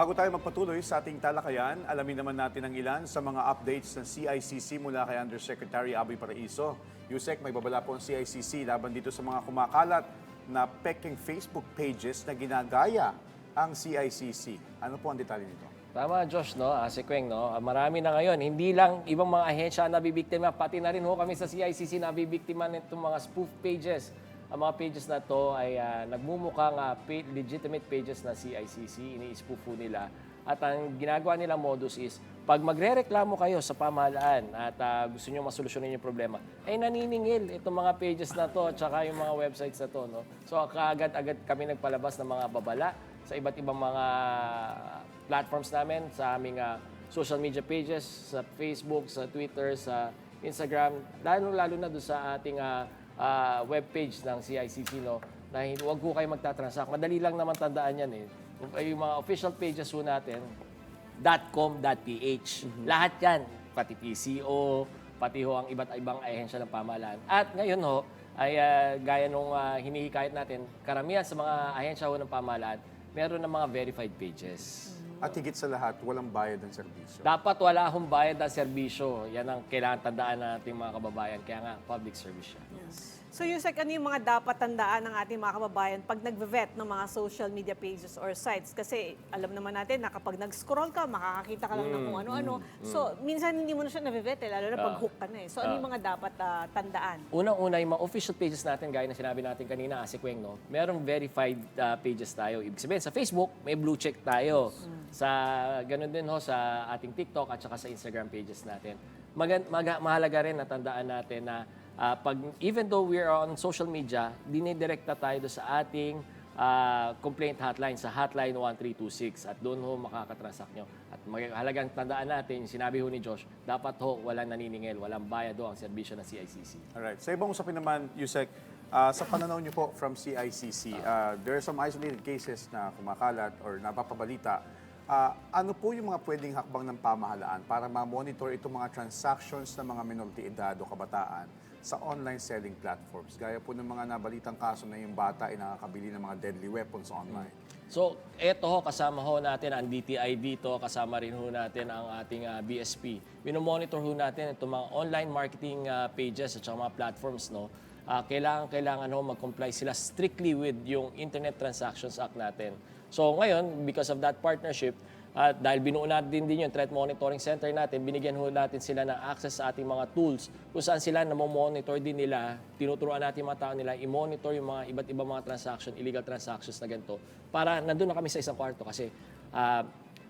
Bago tayo magpatuloy sa ating talakayan, alamin naman natin ang ilan sa mga updates ng CICC mula kay Undersecretary Aboy Paraiso. Yusek, may babala po ang CICC laban dito sa mga kumakalat na peking Facebook pages na ginagaya ang CICC. Ano po ang detalye nito? Tama, Josh, no? Si Kweng, no? Marami na ngayon. Hindi lang ibang mga ahensya na nabibiktima, pati na rin ho kami sa CICC na nabibiktima nitong mga spoof pages. Ang mga pages na to ay nagmumukhang legitimate pages na CICC, ini-spoof po nila. At ang ginagawa nilang modus is, pag magre-reklamo kayo sa pamahalaan at gusto nyo masolusyonin yung problema, ay naniningil itong mga pages na to at saka yung mga websites na to. No? So kaagad-agad kami nagpalabas ng mga babala sa iba't ibang mga platforms namin, sa aming social media pages, sa Facebook, sa Twitter, sa Instagram, lalo na doon sa ating webpage ng CICC, no, na huwag ko kayo magtatransact. Madali lang naman tandaan yan eh. Yung mga official pages po natin, .com.ph. Lahat yan, pati PCO, pati ho ang iba't ibang ahensya ng pamahalaan. At ngayon ho, ay gaya nung hinihikayat natin, karamihan sa mga ahensya ho ng pamahalaan, meron ng mga verified pages. At higit sa lahat, walang bayad ng serbisyo. Dapat wala akong bayad ng serbisyo. Yan ang kailangan tandaan natin mga kababayan. Kaya nga, public service siya. So Yusek, ano yung mga dapat tandaan ng ating mga kababayan pag nag-vet ng mga social media pages or sites? Kasi alam naman natin na kapag nag-scroll ka, makakakita ka lang ng kung ano-ano. So minsan hindi mo na siya na-vet, lalo na pag hook ka na eh. So ano yung mga dapat tandaan? Unang-una, yung mga official pages natin, gaya na sinabi natin kanina, si Kweng, no? Merong verified pages tayo. Ibig sabihin, sa Facebook, may blue check tayo. Sa ganun din ho, sa ating TikTok at saka sa Instagram pages natin. Mahalaga rin na tandaan natin na even though we are on social media, dinidirekta tayo doon sa ating complaint hotline, sa hotline 1326. At doon ho makakatransact nyo. At mahalagang tandaan natin, yung sinabi ho ni Josh, dapat ho walang naniningil, walang bayad ho ang serbisyo ng CICC. Alright. Sa ibang usapin naman, Yusek, sa pananaw niyo po from CICC, there are some isolated cases na kumakalat or napapabalita. Ano po yung mga pwedeng hakbang ng pamahalaan para ma-monitor itong mga transactions ng mga minority edad o kabataan sa online selling platforms? Gaya po ng mga nabalitang kaso na yung bata ay nakakabili ng mga deadly weapons online. So, eto ho, kasama ho natin ang DTI dito, kasama rin ho natin ang ating BSP. Minomonitor ho natin itong mga online marketing pages at mga platforms, no? Kailangan ho mag-comply sila strictly with yung Internet Transactions Act natin. So ngayon, because of that partnership, dahil binuo natin din yung Threat Monitoring Center natin, binigyan ho natin sila ng access sa ating mga tools kung saan sila namomonitor din nila, tinuturuan natin mga tao nila, i-monitor yung mga iba't ibang mga transaction, illegal transactions na ganito, para nandun na kami sa isang kwarto kasi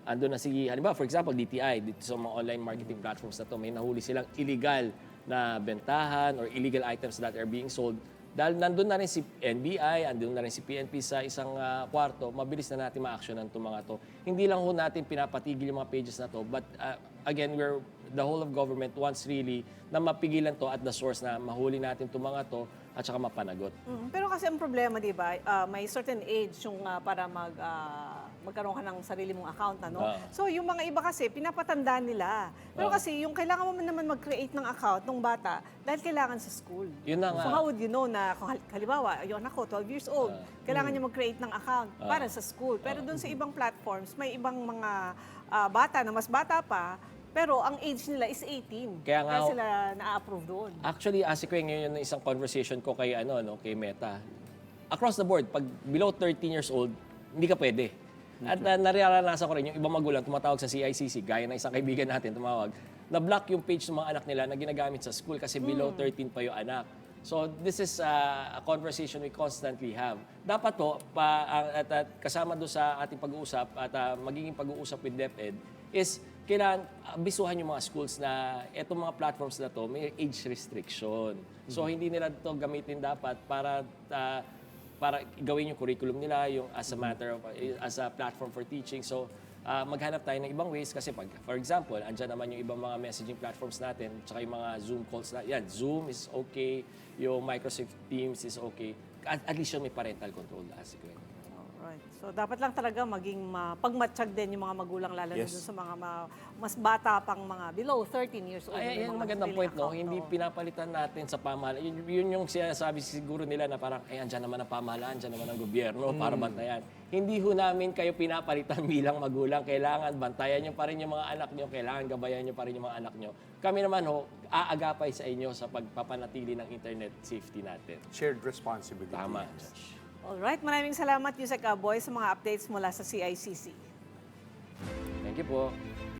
andun na halimbawa, for example, DTI, dito sa mga online marketing platforms na to, may nahuli silang illegal na bentahan or illegal items that are being sold. Dahil nandun na rin si NBI, andun na rin si PNP sa isang kwarto, mabilis na natin ma-actionan itong mga to. Hindi lang ho natin pinapatigil yung mga pages na to, but again, the whole of government wants really na mapigilan to at the source na mahuli natin itong mga to at saka mapanagot. Pero kasi ang problema, di ba, may certain age yung para magkaroon ka ng sarili mong account, ano? So yung mga iba kasi, pinapatanda nila. Pero kasi yung kailangan mo naman mag-create ng account ng bata dahil kailangan sa school. Yun na nga. So how would you know na, kung halimbawa, yung anak ko, 12 years old, kailangan niya mag-create ng account para sa school. Pero doon sa ibang platforms, may ibang mga bata na mas bata pa, pero ang age nila is 18. Kaya nga, sila na-approve doon. Actually, Kweng, yun yung isang conversation ko kay, kay Meta. Across the board, pag below 13 years old, hindi ka pwede. At nararanasan ko rin, yung ibang magulang tumatawag sa CICC, gaya na isang kaibigan natin tumawag, na-block yung page ng mga anak nila na ginagamit sa school kasi below 13 pa yung anak. So this is a conversation we constantly have. Dapat to, at kasama doon sa ating pag-uusap at magiging pag-uusap with DepEd, is kailangan abisuhan yung mga schools na itong mga platforms na to may age restriction. So hindi nila ito gamitin dapat para gawin yung curriculum nila, yung as a platform for teaching. So maghanap tayo ng ibang ways kasi for example, andyan naman yung ibang mga messaging platforms natin, tsaka yung mga Zoom calls na, yan, Zoom is okay, yung Microsoft Teams is okay. At least yun may parental control. Alright. So dapat lang talaga maging pagmatsyag din yung mga magulang lalo na Yes. dun sa mga mas bata pang mga below 13 years old. Ay, yan yung mga magandang sariling point, no? account, Hindi oo. pinapalitan natin sa pamahalaan. Yun yung sinasabi siguro nila na parang, ay, andyan naman ang pamahalaan, andyan naman ang gobyerno para bantayan. Hindi ho namin kayo pinapalitan bilang magulang. Kailangan bantayan nyo pa rin yung mga anak nyo. Kailangan gabayan nyo pa rin yung mga anak nyo. Kami naman ho, aagapay sa inyo sa pagpapanatili ng internet safety natin. Shared responsibility. Tama, Josh. Alright, maraming salamat Yusek Aboy sa mga updates mula sa CICC. Thank you po.